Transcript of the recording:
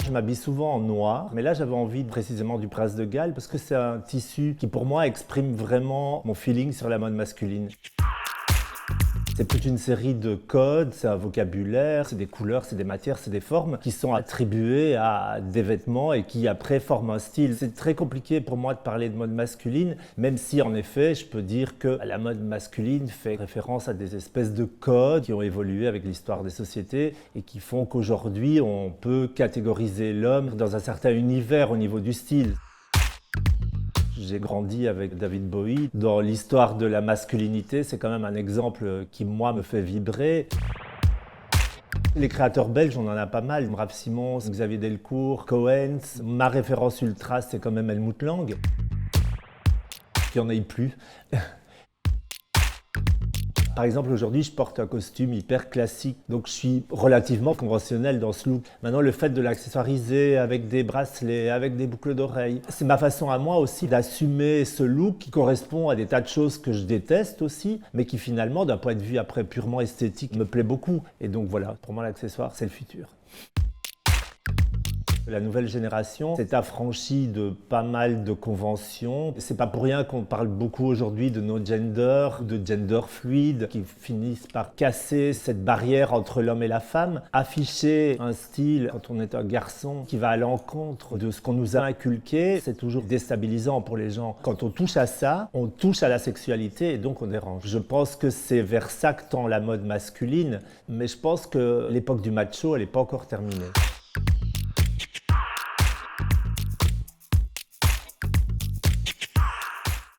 Je m'habille souvent en noir, mais là j'avais envie précisément du Prince de Galles parce que c'est un tissu qui pour moi exprime vraiment mon feeling sur la mode masculine. C'est toute une série de codes, c'est un vocabulaire, c'est des couleurs, c'est des matières, c'est des formes qui sont attribuées à des vêtements et qui après forment un style. C'est très compliqué pour moi de parler de mode masculine, même si en effet je peux dire que la mode masculine fait référence à des espèces de codes qui ont évolué avec l'histoire des sociétés et qui font qu'aujourd'hui on peut catégoriser l'homme dans un certain univers au niveau du style. J'ai grandi avec David Bowie. Dans l'histoire de la masculinité, c'est quand même un exemple qui, moi, me fait vibrer. Les créateurs belges, on en a pas mal. Raph Simons, Xavier Delcourt, Cohen. Ma référence ultra, c'est quand même Helmut Lang. Il n'y en a plus. Par exemple, aujourd'hui, je porte un costume hyper classique, donc je suis relativement conventionnel dans ce look. Maintenant, le fait de l'accessoiriser avec des bracelets, avec des boucles d'oreilles, c'est ma façon à moi aussi d'assumer ce look qui correspond à des tas de choses que je déteste aussi, mais qui finalement, d'un point de vue après purement esthétique, me plaît beaucoup. Et donc voilà, pour moi, l'accessoire, c'est le futur. La nouvelle génération s'est affranchie de pas mal de conventions. C'est pas pour rien qu'on parle beaucoup aujourd'hui de no gender, de gender fluide, qui finissent par casser cette barrière entre l'homme et la femme. Afficher un style quand on est un garçon qui va à l'encontre de ce qu'on nous a inculqué, c'est toujours déstabilisant pour les gens. Quand on touche à ça, on touche à la sexualité et donc on dérange. Je pense que c'est vers ça que tend la mode masculine, mais je pense que l'époque du macho, elle n'est pas encore terminée.